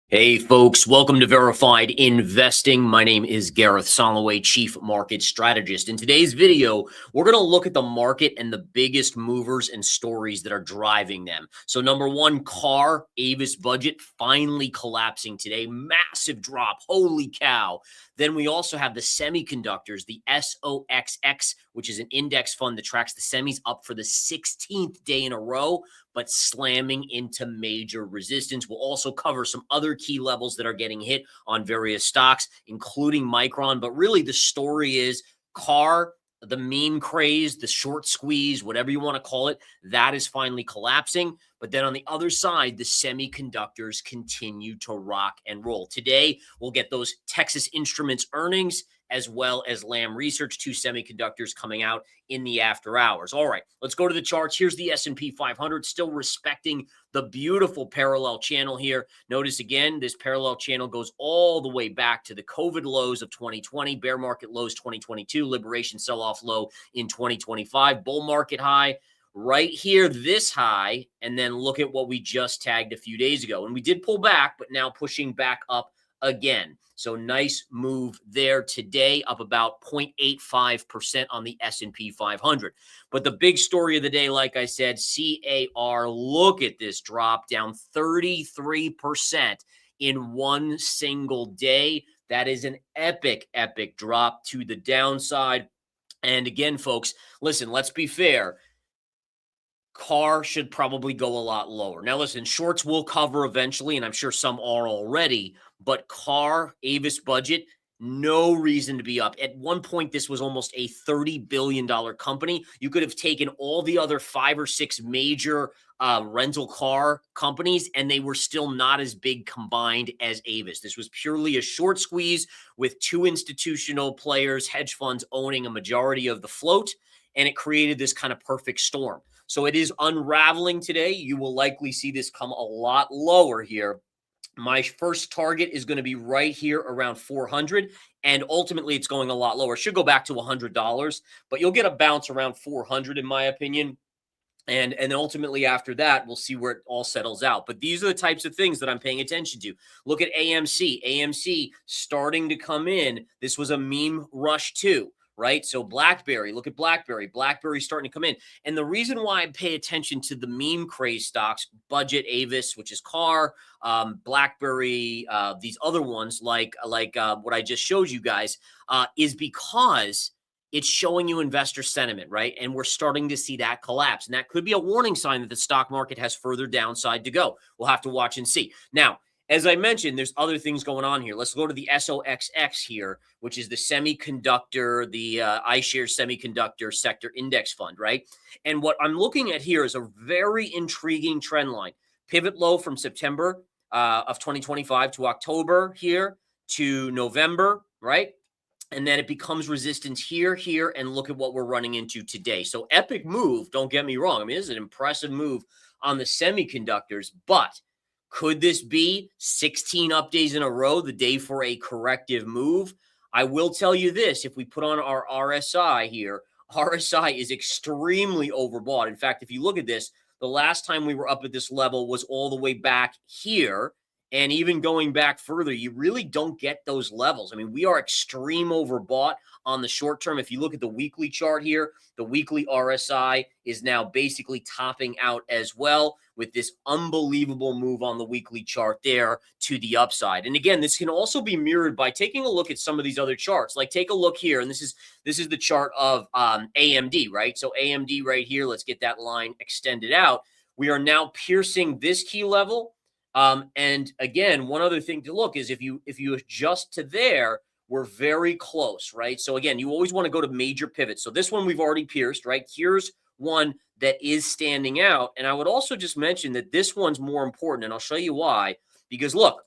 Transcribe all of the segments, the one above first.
Hey folks, welcome to Verified Investing. My name is Gareth Soloway, Chief Market Strategist. In today's video, we're going to look at the market and the biggest movers and stories that are driving them. So number one, car, Avis Budget finally collapsing today. Massive drop. Holy cow. Then we also have the semiconductors, the SOXX, which is an index fund that tracks the semis, up for the 16th day in a row, but slamming into major resistance. We'll also cover some other key levels that are getting hit on various stocks, including Micron. But really the story is car, the meme craze, the short squeeze, whatever you want to call it, that is finally collapsing. But then on the other side, the semiconductors continue to rock and roll. Today, we'll get those Texas Instruments earnings as well as Lam Research, two semiconductors coming out in the after hours. All right, let's go to the charts. Here's the S&P 500, still respecting the beautiful parallel channel here. Notice again, this parallel channel goes all the way back to the COVID lows of 2020, bear market lows 2022, liberation sell-off low in 2025, bull market high right here, this high, and then look at what we just tagged a few days ago. And we did pull back, but now pushing back up again. So nice move there today, up about 0.85% on the S&P 500. But the big story of the day, like I said, CAR, look at this drop, down 33% in one single day. That is an epic drop to the downside. And again, folks, listen, let's be fair. Car should probably go a lot lower. Now, listen, shorts will cover eventually, and I'm sure some are already, but car, Avis Budget, no reason to be up. At one point, this was almost a $30 billion company. You could have taken all the other 5 or 6 major rental car companies, and they were still not as big combined as Avis. This was purely a short squeeze with 2 institutional players, hedge funds owning a majority of the float, and it created this kind of perfect storm. So it is unraveling today. You will likely see this come a lot lower here. My first target is going to be right here around 400, and ultimately it's going a lot lower. It should go back to $100, but you'll get a bounce around 400 in my opinion. And ultimately after that, we'll see where it all settles out. But these are the types of things that I'm paying attention to. Look at AMC. AMC starting to come in. This was a meme rush too, right? So BlackBerry, look at BlackBerry. BlackBerry starting to come in. And the reason why I pay attention to the meme craze stocks, Budget, Avis, which is car, BlackBerry, these other ones like what I just showed you guys, is because it's showing you investor sentiment, right? And we're starting to see that collapse. And that could be a warning sign that the stock market has further downside to go. We'll have to watch and see. Now, as I mentioned, there's other things going on here. Let's go to the SOXX here, which is the semiconductor, the iShares Semiconductor Sector Index Fund, right? And what I'm looking at here is a very intriguing trend line. Pivot low from September of 2025 to October here to November, right? And then it becomes resistance here, and look at what we're running into today. So epic move, don't get me wrong. I mean, this is an impressive move on the semiconductors, but could this be 16 up days in a row, the day for a corrective move? I will tell you this, if we put on our RSI here, RSI is extremely overbought. In fact, if you look at this, the last time we were up at this level was all the way back here. And even going back further, you really don't get those levels. I mean, we are extreme overbought on the short term. If you look at the weekly chart here, the weekly RSI is now basically topping out as well with this unbelievable move on the weekly chart there to the upside. And again, this can also be mirrored by taking a look at some of these other charts. Like take a look here, and this is the chart of AMD, right? So AMD right here, let's get that line extended out. We are now piercing this key level. And again, one other thing to look is if you adjust to there, we're very close, right? So again, you always want to go to major pivots. So this one we've already pierced, right? Here's one that is standing out. And I would also just mention that this one's more important, and I'll show you why. Because look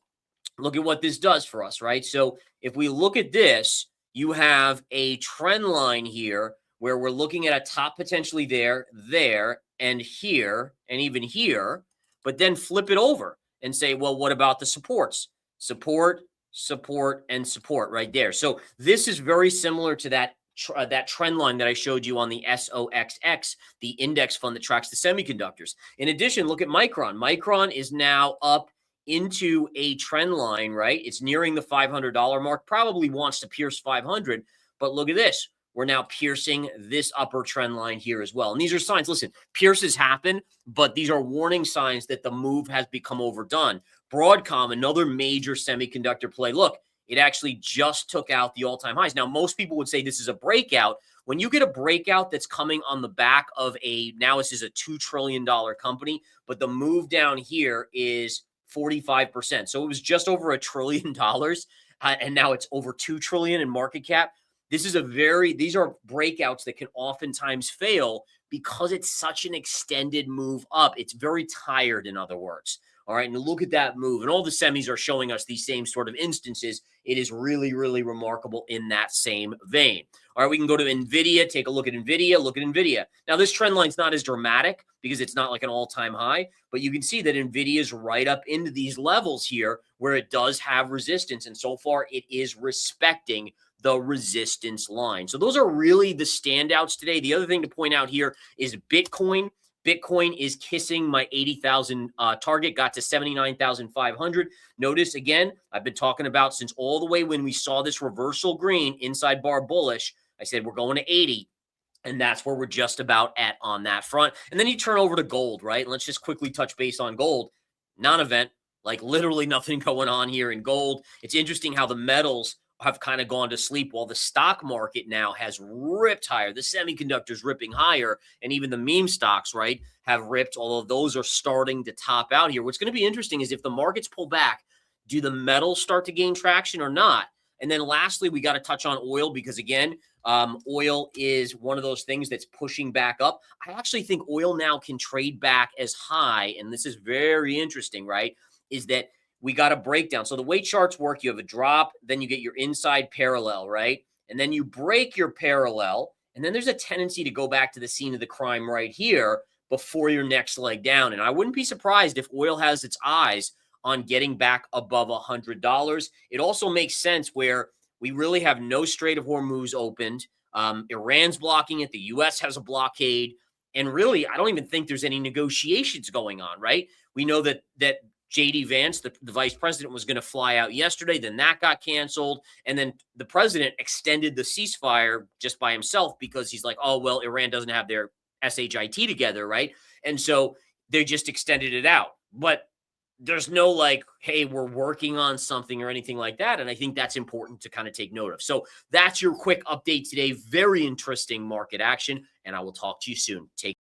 at what this does for us, right? So if we look at this, you have a trend line here where we're looking at a top potentially there, and here, and even here, but then flip it over and say, well, what about the supports? Support, support, and support right there. So this is very similar to that trend line that I showed you on the SOXX, the index fund that tracks the semiconductors. In addition, look at Micron. Micron is now up into a trend line, right? It's nearing the $500 mark, probably wants to pierce 500. But look at this. We're now piercing this upper trend line here as well. And these are signs. Listen, pierces happen, but these are warning signs that the move has become overdone. Broadcom, another major semiconductor play. Look, it actually just took out the all-time highs. Now, most people would say this is a breakout. When you get a breakout that's coming on the back of now this is a $2 trillion company, but the move down here is 45%. So it was just over $1 trillion, and now it's over 2 trillion in market cap. These are breakouts that can oftentimes fail because it's such an extended move up. It's very tired, in other words. All right, and look at that move. And all the semis are showing us these same sort of instances. It is really, really remarkable in that same vein. All right, we can go to NVIDIA, take a look at NVIDIA, Now, this trend line's not as dramatic because it's not like an all-time high, but you can see that NVIDIA is right up into these levels here where it does have resistance, and so far it is respecting the resistance line. So those are really the standouts today. The other thing to point out here is Bitcoin. Bitcoin is kissing my 80,000 target, got to 79,500. Notice again, I've been talking about since all the way when we saw this reversal green inside bar bullish, I said we're going to 80. And that's where we're just about at on that front. And then you turn over to gold, right? Let's just quickly touch base on gold. Non-event, like literally nothing going on here in gold. It's interesting how the metals have kind of gone to sleep while the stock market now has ripped higher. The semiconductors ripping higher, and even the meme stocks, right, have ripped, although those are starting to top out here. What's going to be interesting is if the markets pull back, do the metals start to gain traction or not? And then lastly, we got to touch on oil because, again, oil is one of those things that's pushing back up. I actually think oil now can trade back as high, and this is very interesting, right, is that we got a breakdown. So the way charts work, you have a drop, then you get your inside parallel, right? And then you break your parallel, and then there's a tendency to go back to the scene of the crime right here before your next leg down. And I wouldn't be surprised if oil has its eyes on getting back above $100. It also makes sense where we really have no Strait of Hormuz opened. Iran's blocking it. The U.S. has a blockade. And really, I don't even think there's any negotiations going on, right? We know that J.D. Vance, the vice president, was going to fly out yesterday. Then that got canceled. And then the president extended the ceasefire just by himself because he's like, oh, well, Iran doesn't have their SHIT together, right? And so they just extended it out. But there's no like, hey, we're working on something or anything like that. And I think that's important to kind of take note of. So that's your quick update today. Very interesting market action. And I will talk to you soon. Take